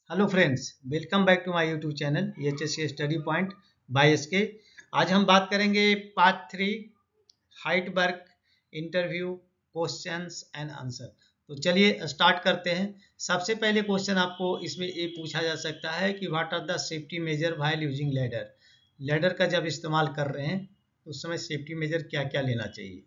Hello friends, welcome back to my YouTube channel HSC study point by SK. आज हम बात करेंगे part 3 height work interview questions and answer. तो चलिए start करते हैं। सबसे पहले क्वेश्चन आपको इसमें ये पूछा जा सकता है कि what are the safety measure while using ladder. Ladder का जब इस्तेमाल कर रहे हैं तो उस समय सेफ्टी मेजर क्या क्या लेना चाहिए।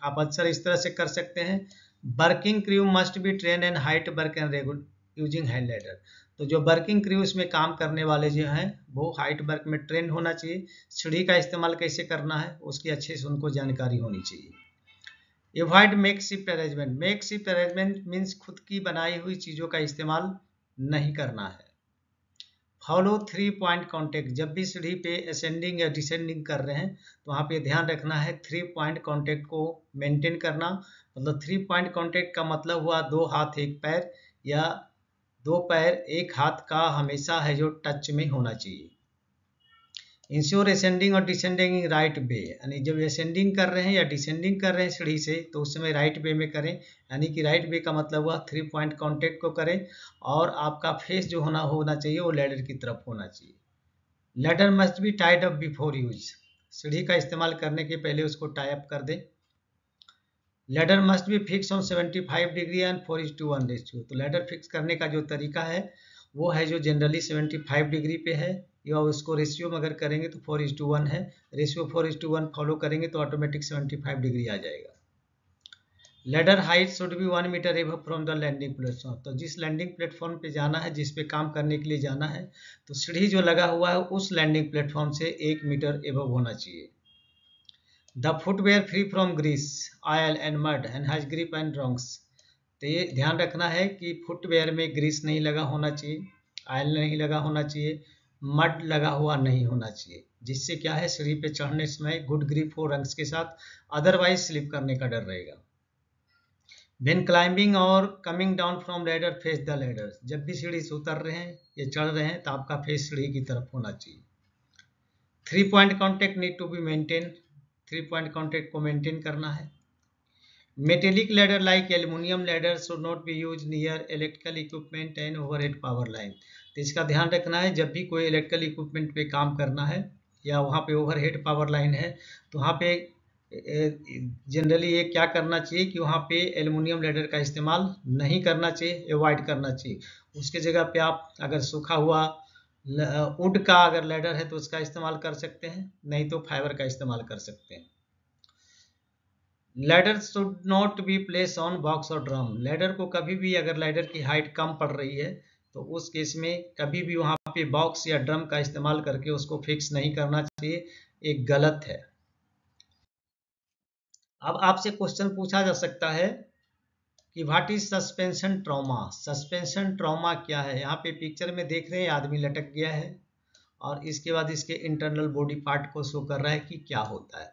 आप अक्सर इस तरह से कर सकते हैं, working crew must be train and height work and regular using hand ladder. तो जो वर्किंग क्रू इसमें काम करने वाले जो हैं वो हाइट वर्क में ट्रेन होना चाहिए। सीढ़ी का इस्तेमाल कैसे करना है उसकी अच्छे से उनको जानकारी होनी चाहिए। Avoid make shift arrangement. Make shift arrangement means खुद की बनाई हुई चीज़ों का इस्तेमाल नहीं करना है। Follow 3 point contact. जब भी सीढ़ी पे असेंडिंग या डिसेंडिंग कर रहे हैं तो वहाँ पे ध्यान रखना है 3 पॉइंट कॉन्टेक्ट को मेंटेन करना। मतलब 3 पॉइंट कॉन्टेक्ट का मतलब हुआ 2 हाथ 1 पैर, या 2 पैर 1 हाथ का हमेशा है जो टच में होना चाहिए। इंश्योर असेंडिंग और डिसेंडिंग इन राइट वे, यानी जब असेंडिंग कर रहे हैं या डिसेंडिंग कर रहे हैं सीढ़ी से तो उस समय राइट वे में करें। यानी कि राइट वे का मतलब हुआ 3 पॉइंट कॉन्टेक्ट को करें और आपका फेस जो होना चाहिए वो लैडर की तरफ होना चाहिए। Ladder must be tied up before use. सीढ़ी का इस्तेमाल करने के पहले उसको टाई अप कर दें। Ladder must be fix on 75 degree and 4:1 ratio. तो लैडर फिक्स करने का जो तरीका है वो है जो जनरली 75 डिग्री पे है, या उसको रेशियो में अगर करेंगे तो 4:1 है। रेशियो 4:1 फॉलो करेंगे तो ऑटोमेटिक 75 डिग्री आ जाएगा। Ladder height should be 1 meter above from the landing platform. तो जिस लैंडिंग प्लेटफॉर्म पे जाना है, जिस पे काम करने के लिए जाना है, तो सीढ़ी जो लगा हुआ है उस लैंडिंग प्लेटफॉर्म से 1 मीटर एबव होना चाहिए। The footwear free from grease oil and mud and has grip and rungs. तो ये ध्यान रखना है कि फुटवेयर में ग्रीस नहीं लगा होना चाहिए, ऑयल नहीं लगा होना चाहिए, मड लगा हुआ नहीं होना चाहिए, जिससे क्या है सीढ़ी पे चढ़ने समय गुड ग्रिप हो रंग्स के साथ, अदरवाइज स्लिप करने का डर रहेगा। When climbing और coming down from ladder face the ladder. जब भी सीढ़ी से उतर रहे हैं या चढ़ रहे हैं तो आपका फेस सीढ़ी की तरफ होना चाहिए। 3 point contact need to be maintain. 3 point contact को मेंटेन करना है। Metallic ladder like aluminium ladder should not be use near electrical equipment and overhead power line. तो इसका ध्यान रखना है, जब भी कोई इलेक्ट्रिकल इक्विपमेंट पे काम करना है या वहाँ पे ओवरहेड पावर लाइन है तो वहाँ पे जनरली ये क्या करना चाहिए कि वहाँ पे एल्युमिनियम लैडर का इस्तेमाल नहीं करना चाहिए, अवॉइड करना चाहिए। उसके जगह पे आप अगर सूखा हुआ वुड का अगर लैडर है तो उसका इस्तेमाल कर सकते हैं, नहीं तो फाइबर का इस्तेमाल कर सकते हैं। Ladder should not B place on box और ड्रम। लैडर को कभी भी अगर लैडर की हाइट कम पड़ रही है तो उस केस में कभी भी वहाँ पे बॉक्स या ड्रम का इस्तेमाल करके उसको फिक्स नहीं करना चाहिए, एक गलत है। अब आपसे क्वेश्चन पूछा जा सकता है कि what is suspension trauma. Suspension trauma क्या है। यहाँ पे पिक्चर में देख रहे हैं आदमी लटक गया है और इसके बाद इसके इंटरनल बॉडी पार्ट को शो कर रहा है कि क्या होता है।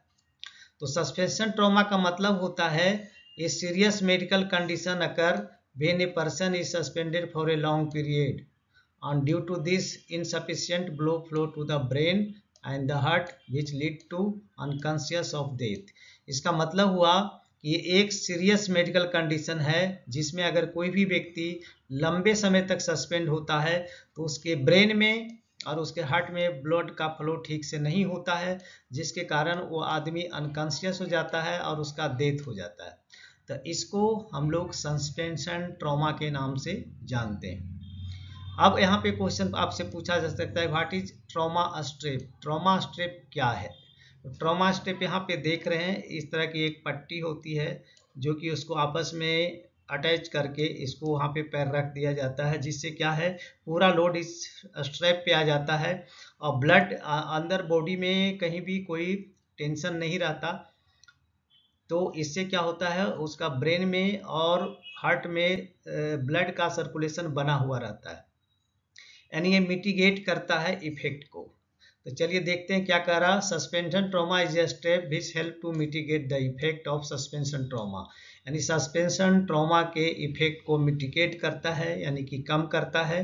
तो सस्पेंशन ट्रॉमा का मतलब होता है a serious medical condition occur when a person is suspended for a long period and due to this insufficient blood flow to the brain and the heart which lead to unconscious of death। इसका मतलब हुआ कि एक serious medical condition है जिसमें अगर कोई भी व्यक्ति लंबे समय तक सस्पेंड होता है तो उसके ब्रेन में और उसके हार्ट में ब्लड का फ्लो ठीक से नहीं होता है, जिसके कारण वो आदमी अनकॉन्शियस हो जाता है और उसका डेथ हो जाता है। तो इसको हम लोग सस्पेंशन ट्रॉमा के नाम से जानते हैं। अब यहाँ पे क्वेश्चन आपसे पूछा जा सकता है what is trauma strap. Trauma strap क्या है। तो ट्रॉमा स्ट्रेप यहाँ पे देख रहे हैं इस तरह की एक पट्टी होती है जो कि उसको आपस में अटैच करके इसको वहाँ पे पैर रख दिया जाता है, जिससे क्या है पूरा लोड इस स्ट्रेप पे आ जाता है और ब्लड अंदर बॉडी में कहीं भी कोई टेंशन नहीं रहता। तो इससे क्या होता है उसका ब्रेन में और हार्ट में ब्लड का सर्कुलेशन बना हुआ रहता है, यानी ये मिटिगेट करता है इफेक्ट को। तो चलिए देखते हैं क्या कह रहा। Suspension trauma is a step which help to mitigate the effect of suspension trauma. यानी सस्पेंशन ट्रॉमा के इफेक्ट को मिटिगेट करता है यानी कि कम करता है।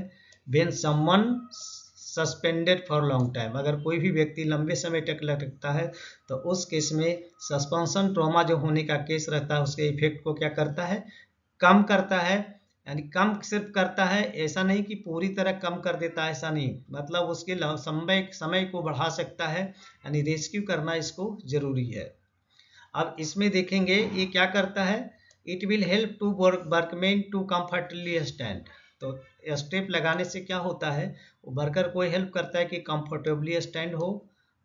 When someone suspended for long time, अगर कोई भी व्यक्ति लंबे समय तक लटकता है तो उस केस में सस्पेंशन ट्रॉमा जो होने का केस रहता है उसके इफेक्ट को क्या करता है, कम करता है। यानी कम सिर्फ करता है, ऐसा नहीं कि पूरी तरह कम कर देता है, ऐसा नहीं, मतलब उसके समय को बढ़ा सकता है, यानी रेस्क्यू करना इसको जरूरी है। अब इसमें देखेंगे ये क्या करता है, it will help to workman to comfortably stand. तो स्टेप लगाने से क्या होता है, वर्कर को हेल्प करता है कि कंफर्टेबली स्टैंड हो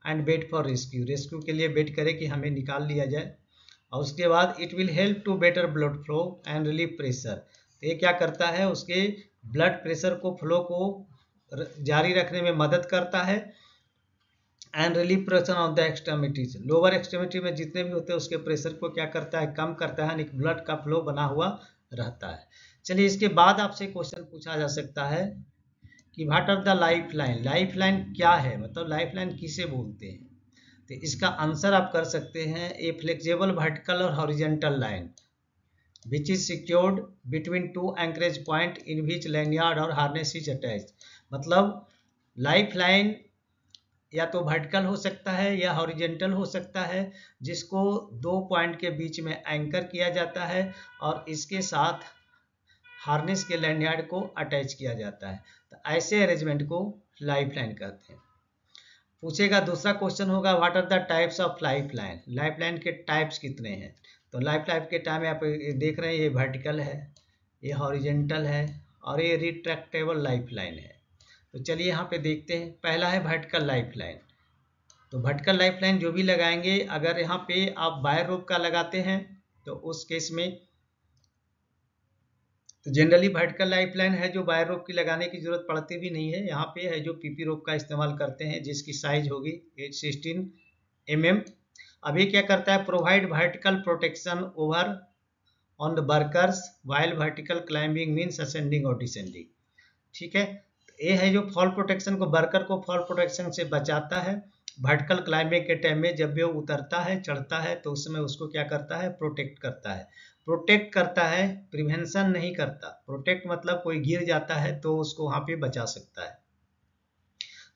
and wait for rescue, rescue के लिए वेट करे कि हमें निकाल लिया जाए। और उसके बाद it will help to better blood flow and relief pressure. तो ये क्या करता है, उसके ब्लड प्रेशर को फ्लो को जारी रखने में मदद करता है। And relief pressure of the extremities, lower extremity में जितने भी होते हैं उसके प्रेशर को क्या करता है, कम करता है, ब्लड का फ्लो बना हुआ रहता है। चलिए इसके बाद आपसे क्वेश्चन पूछा जा सकता है कि what are the life line, life line क्या है, मतलब लाइफ लाइन किसे बोलते हैं। तो इसका आंसर आप कर सकते हैं, a flexible vertical or horizontal line which is secured between two anchorage point in which lanyard or harness is attached. मतलब लाइफ लाइन या तो वर्टिकल हो सकता है या हॉरिजॉन्टल हो सकता है, जिसको दो पॉइंट के बीच में एंकर किया जाता है और इसके साथ हार्नेस के लैंडयार्ड को अटैच किया जाता है। तो ऐसे अरेंजमेंट को लाइफ लाइन कहते हैं। पूछेगा दूसरा क्वेश्चन होगा what are the types of life line, life line के टाइप्स कितने हैं। तो लाइफ लाइन के टाइम आप देख रहे हैं, ये वर्टिकल है, ये हॉरिजॉन्टल है और ये रिट्रैक्टेबल लाइफ लाइन है। तो चलिए यहाँ पे देखते हैं, पहला है वर्टिकल लाइफ लाइन। तो वर्टिकल लाइफ लाइन जो भी लगाएंगे, अगर यहाँ पे आप वायर रोप का लगाते हैं तो उस केस में तो जनरली वर्टिकल लाइफ लाइन है जो वायर रोप की लगाने की जरूरत पड़ती भी नहीं है। यहाँ पे है जो पीपी रोप का इस्तेमाल करते हैं, जिसकी साइज होगी 16 mm। अभी क्या करता है, provide vertical protection over on the workers while vertical climbing means ascending और डिसेंडिंग। ठीक है, ये है जो फॉल प्रोटेक्शन को, वर्कर को फॉल प्रोटेक्शन से बचाता है। वर्टिकल क्लाइंबिंग के टाइम में जब भी वो उतरता है चढ़ता है तो उस समय उसको क्या करता है, प्रोटेक्ट करता है। प्रोटेक्ट करता है, प्रिवेंशन नहीं करता। प्रोटेक्ट मतलब कोई गिर जाता है तो उसको वहां पे बचा सकता है।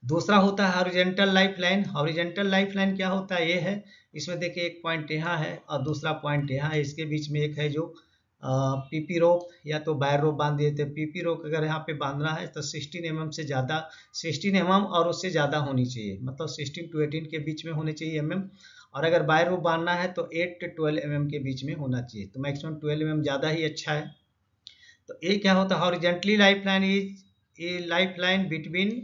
दूसरा होता है horizontal life line. Horizontal life line क्या होता है, ये है, इसमें देखिए एक पॉइंट यहाँ है और दूसरा पॉइंट यहाँ है, इसके बीच में एक है जो पीपी रोप या तो वायर रोप बांध दिए थे। पीपी रोप अगर यहाँ पे बांधना है तो 16 mm से ज़्यादा, 16 mm और उससे ज़्यादा होनी चाहिए, मतलब 16 to 18 के बीच में होने चाहिए mm। और अगर वायर रोप बांधना है तो 8 to 12 mm के बीच में होना चाहिए, तो मैक्सिमम 12 mm ज़्यादा ही अच्छा है। तो ये क्या होता है, horizontally life line is a life line between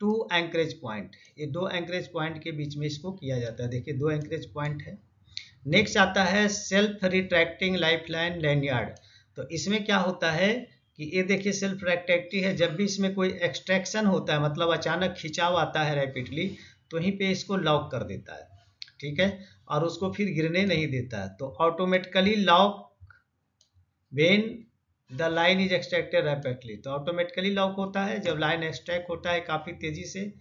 two anchorage point. ये दो एंकरेज पॉइंट के बीच में इसको किया जाता है। देखिए दो एंकरेज पॉइंट है। नेक्स्ट आता है सेल्फ रिट्रैक्टिंग लाइफ लाइन लैंडयार्ड। तो इसमें क्या होता है कि ये देखिए सेल्फ रिट्रैक्टिंग है, जब भी इसमें कोई एक्सट्रैक्शन होता है, मतलब अचानक खिंचाव आता है रैपिडली, तो वहीं पे इसको लॉक कर देता है। ठीक है, और उसको फिर गिरने नहीं देता है। तो automatically lock when the line is extracted rapidly, तो ऑटोमेटिकली लॉक होता है जब लाइन एक्सट्रैक्ट होता है काफी तेजी से।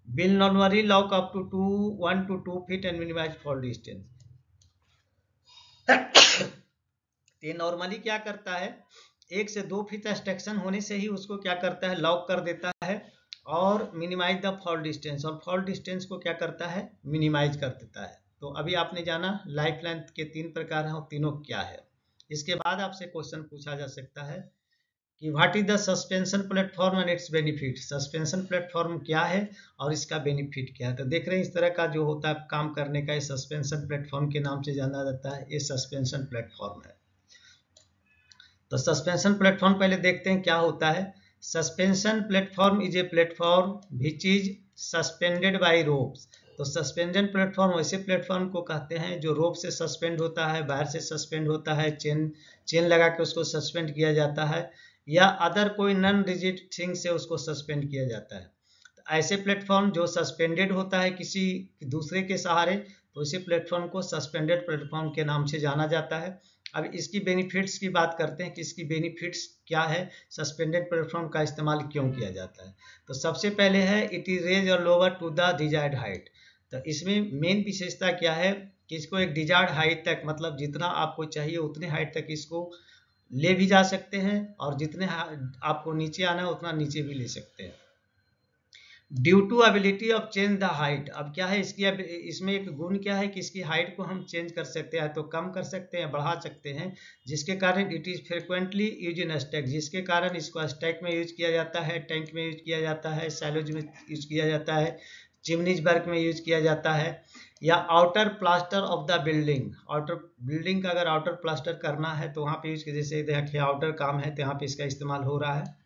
Will normally lock up to 1 to 2 feet and minimise fall distance. ये नॉर्मली क्या करता है, 1 से 2 फीट एक्सट्रैक्शन होने से ही उसको क्या करता है, लॉक कर देता है और मिनिमाइज द फॉल डिस्टेंस, और फॉल डिस्टेंस को क्या करता है, मिनिमाइज कर देता है। तो अभी आपने जाना लाइफ लाइन के 3 प्रकार हैं और तीनों क्या है। इसके बाद आपसे क्वेश्चन पूछा जा सकता है कि what is the suspension platform and it's benefit. Suspension platform क्या है और इसका बेनिफिट क्या है। तो देख रहे हैं इस तरह का जो होता है काम करने का, ये सस्पेंशन प्लेटफॉर्म के नाम से जाना जाता है। ये सस्पेंशन प्लेटफॉर्म है। तो सस्पेंशन प्लेटफॉर्म पहले देखते हैं क्या होता है। Suspension platform is a platform which is suspended bye ropes. तो सस्पेंशन प्लेटफॉर्म वैसे प्लेटफॉर्म को कहते हैं जो रोप से सस्पेंड होता है, वायर से सस्पेंड होता है, चेन लगा के उसको सस्पेंड किया जाता है, या अदर कोई नॉन रिजिड थिंग से उसको सस्पेंड किया जाता है। तो ऐसे प्लेटफॉर्म जो सस्पेंडेड होता है किसी दूसरे के सहारे, तो इसी प्लेटफॉर्म को सस्पेंडेड प्लेटफॉर्म के नाम से जाना जाता है। अब इसकी बेनिफिट्स की बात करते हैं कि इसकी बेनिफिट्स क्या है, सस्पेंडेड प्लेटफॉर्म का इस्तेमाल क्यों किया जाता है। तो सबसे पहले है इट इज रेज और lower to the desired height. तो इसमें मेन विशेषता क्या है कि इसको एक डिजायर्ड हाइट तक, मतलब जितना आपको चाहिए उतने हाइट तक इसको ले भी जा सकते हैं और जितने आपको नीचे आना है उतना नीचे भी ले सकते हैं। Due to ability of change the height, अब क्या है इसकी, अब इसमें एक गुण क्या है कि इसकी हाइट को हम चेंज कर सकते हैं, तो कम कर सकते हैं, बढ़ा सकते हैं, जिसके कारण it is frequently use in stack, जिसके कारण इसको स्टैक में यूज किया जाता है, टैंक में यूज किया जाता है, सैलोज में यूज किया जाता है, चिमनीज वर्क में यूज किया जाता है, या outer plaster of the building, outer building का अगर आउटर प्लास्टर करना है तो वहाँ पे यूज, जैसे देखिए आउटर काम है तो यहाँ पे इसका इस्तेमाल हो रहा है,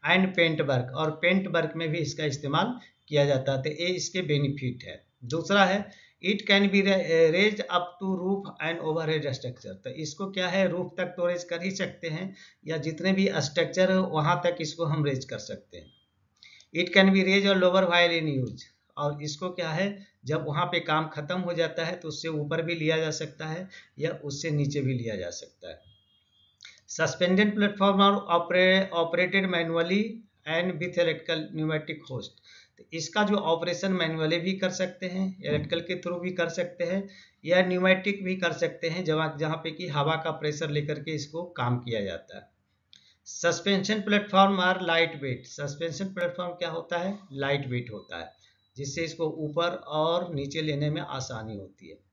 एंड पेंट वर्क, और पेंट वर्क में भी इसका इस्तेमाल किया जाता है, तो ये इसके बेनिफिट है। दूसरा है it can be raise up to roof and overhead structure, तो इसको क्या है रूफ तक तो रेज कर ही सकते हैं, या जितने भी स्ट्रक्चर है वहाँ तक इसको हम रेज कर सकते हैं। इट कैन बी रेज और लोअर व्हाइल इन यूज, और इसको क्या है जब वहाँ पे काम खत्म हो जाता है तो उससे ऊपर भी लिया जा सकता है या उससे नीचे भी लिया जा सकता है। Suspended platform are operated manually and with electrical pneumatic hoist, तो इसका जो ऑपरेशन मैनुअली भी कर सकते हैं, इलेक्ट्रिकल के थ्रू भी कर सकते हैं, या न्यूमेटिक भी कर सकते हैं, जहाँ पे कि हवा का प्रेशर लेकर के इसको काम किया जाता है। Suspension platform are light weight, suspension platform क्या होता है, लाइट वेट होता है, जिससे इसको ऊपर और नीचे लेने में आसानी होती है।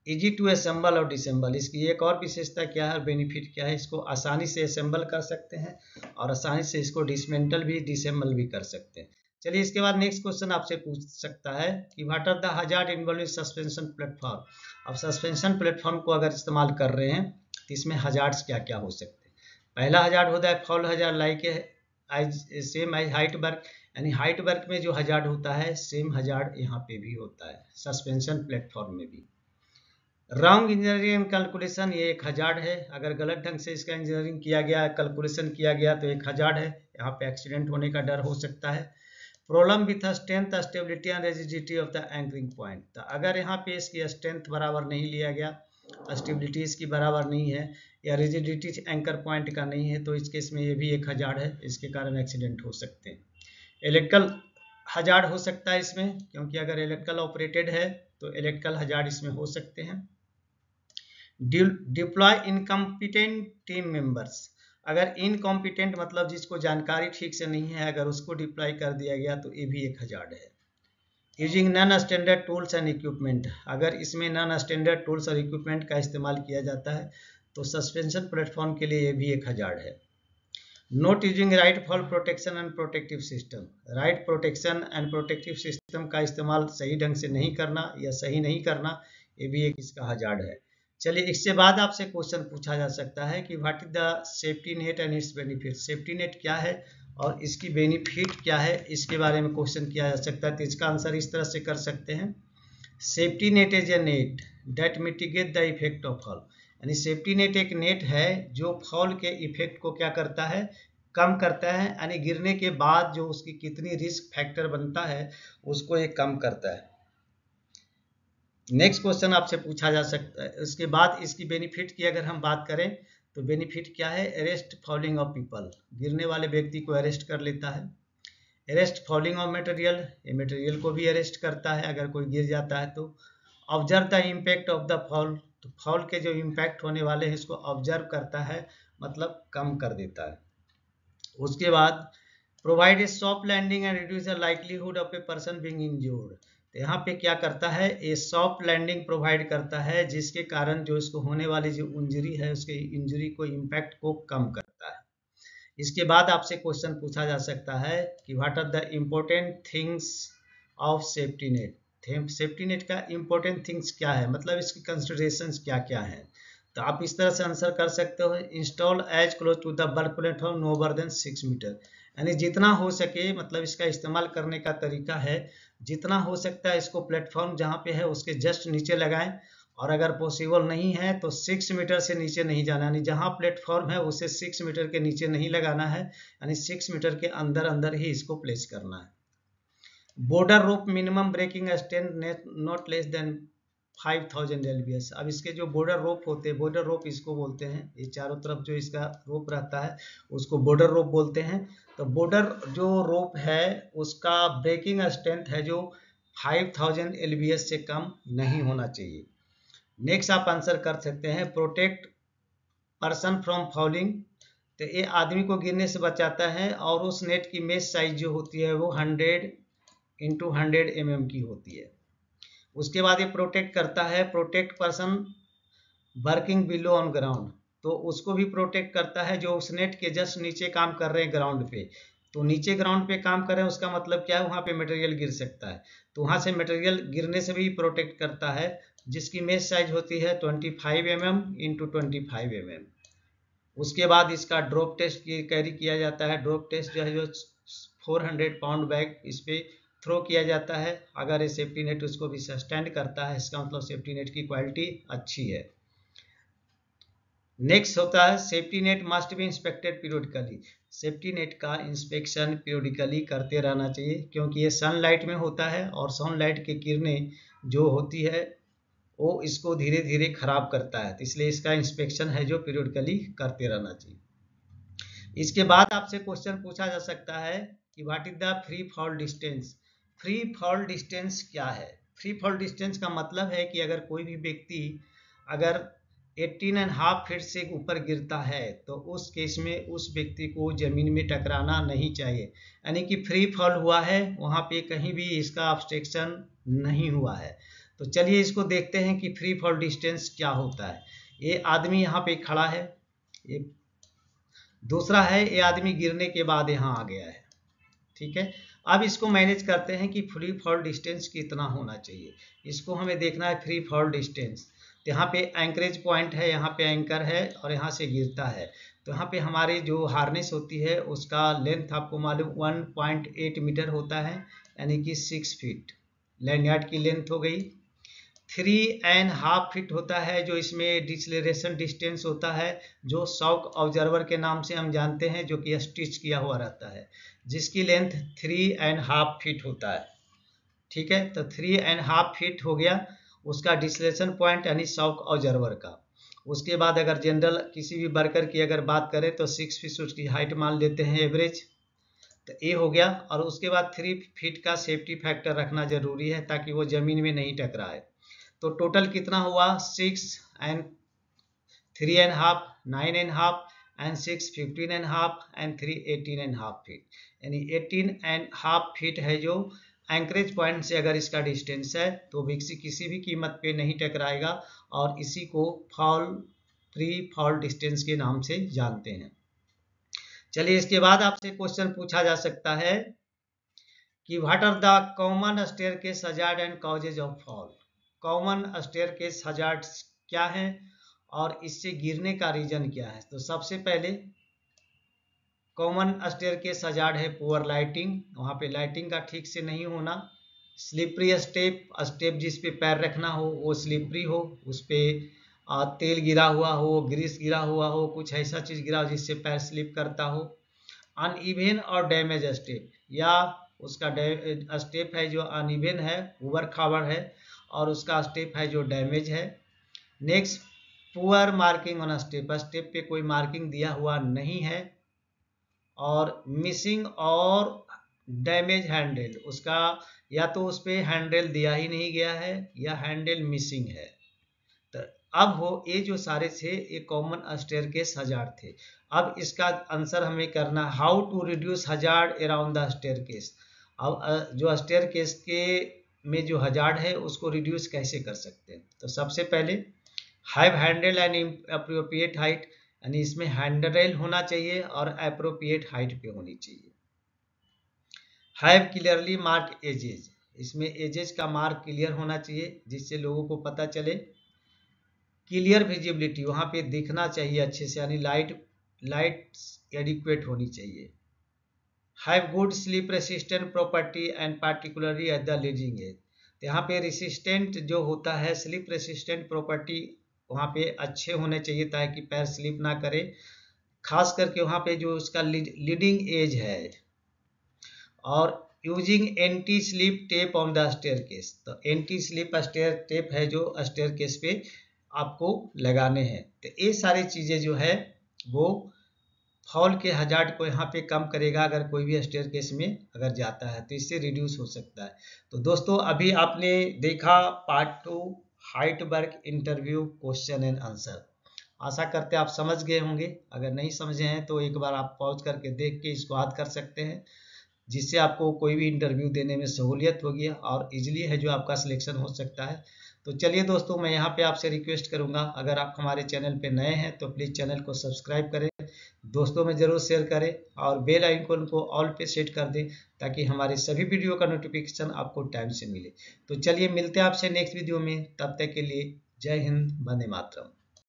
इजी टू असेंबल और डिसेंबल, इसकी एक और विशेषता क्या है, बेनिफिट क्या है, इसको आसानी से असेंबल कर सकते हैं और आसानी से इसको डिसमेंटल भी डिसेंबल भी कर सकते हैं। चलिए इसके बाद नेक्स्ट क्वेश्चन आपसे पूछ सकता है कि what are the hazard involve suspension platform, अब सस्पेंशन प्लेटफॉर्म को अगर इस्तेमाल कर रहे हैं तो इसमें हजार्ड्स क्या क्या हो सकते हैं। पहला हजार्ड होता है fall hazard, like same as height work, यानी हाइट वर्क में जो हजार्ड होता है सेम हजार्ड यहाँ पे भी होता है सस्पेंशन प्लेटफॉर्म में भी। रॉन्ग इंजीनियरिंग कैलकुलेशन, ये एक हजार्ड है, अगर गलत ढंग से इसका इंजीनियरिंग किया गया, कैलकुलेशन किया गया तो एक हजार्ड है, यहाँ पे एक्सीडेंट होने का डर हो सकता है। Problem with strength stability and rigidity of the anchoring point, तो अगर यहाँ पे इसकी स्ट्रेंथ बराबर नहीं लिया गया, स्टेबिलिटी इसकी बराबर नहीं है, या रिजिडिटी एंकर पॉइंट का नहीं है, तो इस केस में ये भी एक हजार्ड है, इसके कारण एक्सीडेंट हो सकते हैं। इलेक्ट्रिकल हजार्ड हो सकता है इसमें, क्योंकि अगर इलेक्ट्रिकल ऑपरेटेड है तो इलेक्ट्रिकल हजार्ड इसमें हो सकते हैं। डिप्लॉय इनकम्पिटेंट टीम मेंबर्स, अगर इनकॉम्पिटेंट मतलब जिसको जानकारी ठीक से नहीं है, अगर उसको डिप्लॉय कर दिया गया तो ये भी एक हजार्ड है। Using non standard tools and equipment, अगर इसमें नॉन स्टैंडर्ड टूल्स और इक्विपमेंट का इस्तेमाल किया जाता है तो सस्पेंशन प्लेटफॉर्म के लिए ये भी एक हजार्ड है। Not using right fall protection and protective system, right protection and protective system का इस्तेमाल सही ढंग से नहीं करना या सही नहीं करना, ये भी एक इसका हजार्ड है। चलिए इसके बाद आपसे क्वेश्चन पूछा जा सकता है कि what is the safety net and it's benefit, safety net क्या है और इसकी बेनिफिट क्या है, इसके बारे में क्वेश्चन किया जा सकता है। तो इसका आंसर इस तरह से कर सकते हैं, safety net is a net that mitigate the effect of fall, यानी सेफ्टी नेट एक नेट है जो फॉल के इफेक्ट को क्या करता है, कम करता है, यानी गिरने के बाद जो उसकी कितनी रिस्क फैक्टर बनता है उसको ये कम करता है। नेक्स्ट क्वेश्चन आपसे पूछा जा सकता है, उसके बाद इसकी बेनिफिट की अगर हम बात करें तो बेनिफिट क्या है, अरेस्ट फॉलिंग ऑफ पीपल, गिरने वाले व्यक्ति को अरेस्ट कर लेता है। अरेस्ट फॉलिंग ऑफ मटेरियल, ये मटेरियल को भी अरेस्ट करता है अगर कोई गिर जाता है तो। Observe the impact of the fall, तो फॉल के जो इम्पैक्ट होने वाले हैं इसको ऑब्जर्व करता है, मतलब कम कर देता है। उसके बाद provide a soft landing and reduce the likelihood of a person being injured, तो यहाँ पे क्या करता है, ये सॉफ्ट लैंडिंग प्रोवाइड करता है जिसके कारण जो इसको होने वाली जो इंजरी है उसके इंजरी को इम्पैक्ट को कम करता है। इसके बाद आपसे क्वेश्चन पूछा जा सकता है कि what are the important things of safety net, safety net का इम्पोर्टेंट थिंग्स क्या है, मतलब इसकी कंसिडरेशंस क्या क्या है। तो आप इस तरह से आंसर कर सकते हो, install as close to the work platform no more than 6 meter, यानी जितना हो सके, मतलब इसका इस्तेमाल करने का तरीका है जितना हो सकता है इसको प्लेटफॉर्म जहाँ पे है उसके जस्ट नीचे लगाएं, और अगर पॉसिबल नहीं है तो 6 मीटर से नीचे नहीं जाना, यानी जहाँ प्लेटफॉर्म है उसे 6 मीटर के नीचे नहीं लगाना है, यानी 6 मीटर के अंदर अंदर ही इसको प्लेस करना है। Border rope minimum breaking strength not less than 5000 LBS, अब इसके जो बॉर्डर रोप होते हैं, बॉर्डर रोप इसको बोलते हैं, ये चारों तरफ जो इसका रोप रहता है उसको बॉर्डर रोप बोलते हैं। तो बॉर्डर जो रोप है उसका ब्रेकिंग स्ट्रेंथ है जो 5000 LBS से कम नहीं होना चाहिए। नेक्स्ट आप आंसर कर सकते हैं, प्रोटेक्ट पर्सन फ्रॉम फॉलिंग, तो ये आदमी को गिरने से बचाता है, और उस नेट की मेश साइज जो होती है वो 100 इंटू 100 mm की होती है। उसके बाद ये प्रोटेक्ट करता है, protect person working below on ground, तो उसको भी प्रोटेक्ट करता है जो उस नेट के जस्ट नीचे काम कर रहे हैं ग्राउंड पे। तो नीचे ग्राउंड पे काम कर रहे हैं उसका मतलब क्या है, वहाँ पे मटेरियल गिर सकता है, तो वहाँ से मटेरियल गिरने से भी प्रोटेक्ट करता है, जिसकी मेश साइज होती है 25 mm इंटू 25 mm। उसके बाद इसका ड्रॉप टेस्ट कैरी किया जाता है। ड्रॉप टेस्ट जो है जो 400 पाउंड बैग इस पर थ्रो किया जाता है। अगर ये सेफ्टी नेट उसको भी सस्टेंड करता है, इसका मतलब सेफ्टी नेट की क्वालिटी अच्छी है। नेक्स्ट होता है safety net must be inspected periodically. Safety net का इंस्पेक्शन पीरियडिकली करते रहना चाहिए, क्योंकि ये सनलाइट में होता है और सनलाइट की किरणें जो होती है वो इसको धीरे धीरे खराब करता है, तो इसलिए इसका इंस्पेक्शन है जो पीरियडिकली करते रहना चाहिए। इसके बाद आपसे क्वेश्चन पूछा जा सकता है कि what is the free fall distance. Free fall distance क्या है? फ्री फॉल डिस्टेंस का मतलब है कि अगर कोई भी व्यक्ति अगर 18.5 फीट से ऊपर गिरता है तो उस केस में उस व्यक्ति को जमीन में टकराना नहीं चाहिए, यानी कि फ्री फॉल हुआ है, वहाँ पे कहीं भी इसका ऑब्स्ट्रक्शन नहीं हुआ है। तो चलिए इसको देखते हैं कि फ्री फॉल डिस्टेंस क्या होता है। ये आदमी यहाँ पे खड़ा है, ये दूसरा है, ये आदमी गिरने के बाद यहाँ आ गया है, ठीक है। अब इसको मैनेज करते हैं कि फ्री फॉल डिस्टेंस कितना होना चाहिए। इसको हमें देखना है फ्री फॉल डिस्टेंस। तो यहाँ पे एंकरेज पॉइंट है, यहाँ पे एंकर है और यहाँ से गिरता है, तो यहाँ पे हमारी जो हार्नेस होती है उसका लेंथ आपको मालूम 1.8 मीटर होता है, यानी कि 6 फीट लैंडयार्ड की लेंथ हो गई। 3.5 फीट होता है जो इसमें डिसलेरेशन डिस्टेंस होता है, जो शॉक ऑब्जर्वर के नाम से हम जानते हैं, जो कि स्टिच किया हुआ रहता है, जिसकी लेंथ 3.5 फीट होता है, ठीक है। तो 3.5 फीट हो गया उसका डिसलेशन पॉइंट, यानी शॉक ऑब्जर्वर का। उसके बाद अगर जनरल किसी भी वर्कर की अगर बात करें तो 6 फीट उसकी हाइट मान लेते हैं एवरेज, तो ये हो गया। और उसके बाद 3 फीट का सेफ्टी फैक्टर रखना जरूरी है ताकि वो जमीन में नहीं टकराए। तो टोटल कितना हुआ, 6 एंड 3.5 9.5 एंड 6 15.5 एंड 3 18.5 फीट, यानी 18.5 फीट है जो एंकरेज पॉइंट से अगर इसका डिस्टेंस है, तो व्यक्ति किसी भी कीमत पे नहीं टकराएगा और इसी को फ्री फॉल डिस्टेंस के नाम से जानते हैं। चलिए इसके बाद आपसे क्वेश्चन पूछा जा सकता है कि what are the common staircase hazard and causes of fall. Common staircase hazard क्या है और इससे गिरने का रीजन क्या है। तो सबसे पहले कॉमन स्टेयरकेस हजार्ड है पुअर लाइटिंग, वहाँ पे लाइटिंग का ठीक से नहीं होना। स्लिपरी स्टेप, स्टेप जिस पे पैर रखना हो वो स्लिपरी हो, उस पर तेल गिरा हुआ हो, ग्रीस गिरा हुआ हो, कुछ ऐसा चीज़ गिरा हो जिससे पैर स्लिप करता हो। अनइवन और डैमेज स्टेप, या उसका स्टेप है जो अनइवन है, उबड़ खाबड़ है, और उसका स्टेप है जो डैमेज है। Next poor marking on step, step पे कोई मार्किंग दिया हुआ नहीं है। और मिसिंग और डैमेज हैंडल, उसका या तो उस पर हैंडल दिया ही नहीं गया है या हैंडल मिसिंग है। तो अब हो ये जो सारे थे ये कॉमन स्टेयरकेस हजार्ड थे। अब इसका आंसर हमें करना how to reduce hazard around the staircase. अब जो स्टेयरकेस के में जो हजार्ड है उसको रिड्यूस कैसे कर सकते हैं। तो सबसे पहले have handle and appropriate height, यानी इसमें हैंडल होना चाहिए और अप्रोप्रिएट हाइट पे होनी चाहिए। हैव क्लियरली मार्क एजेज, इसमें एजेज का मार्क क्लियर होना चाहिए जिससे लोगों को पता चले। क्लियर विजिबिलिटी, वहाँ पे दिखना चाहिए अच्छे से, यानी लाइट एडिक्वेट होनी चाहिए। Have good sleep resistant property and particularly at the leading edge, यहाँ पे रेसिस्टेंट जो होता है स्लीप रेसिस्टेंट प्रॉपर्टी वहाँ पे अच्छे होने चाहिए ताकि पैर स्लिप ना करे, खास करके वहाँ पे जो उसका लीडिंग एज है। और using anti slip tape on the staircase, तो एंटी स्लिप स्टेयर टेप है जो स्टेयरकेस पे आपको लगाने हैं। तो ये सारी चीज़ें जो है वो फॉल के हजार्ड को यहाँ पे कम करेगा अगर कोई भी स्टेयरकेस में अगर जाता है, तो इससे रिड्यूस हो सकता है। तो दोस्तों अभी आपने देखा part 2 height work interview question and answer. आशा करते आप समझ गए होंगे, अगर नहीं समझे हैं तो एक बार आप पॉज करके देख के इसको याद कर सकते हैं। जिससे आपको कोई भी इंटरव्यू देने में सहूलियत होगी और इजीली है जो आपका सिलेक्शन हो सकता है। तो चलिए दोस्तों, मैं यहाँ पे आपसे रिक्वेस्ट करूँगा, अगर आप हमारे चैनल पे नए हैं तो प्लीज़ चैनल को सब्सक्राइब करें, दोस्तों में ज़रूर शेयर करें और बेल आइकन को ऑल पे सेट कर दें ताकि हमारे सभी वीडियो का नोटिफिकेशन आपको टाइम से मिले। तो चलिए मिलते हैं आपसे नेक्स्ट वीडियो में, तब तक के लिए जय हिंद, वंदे मातरम।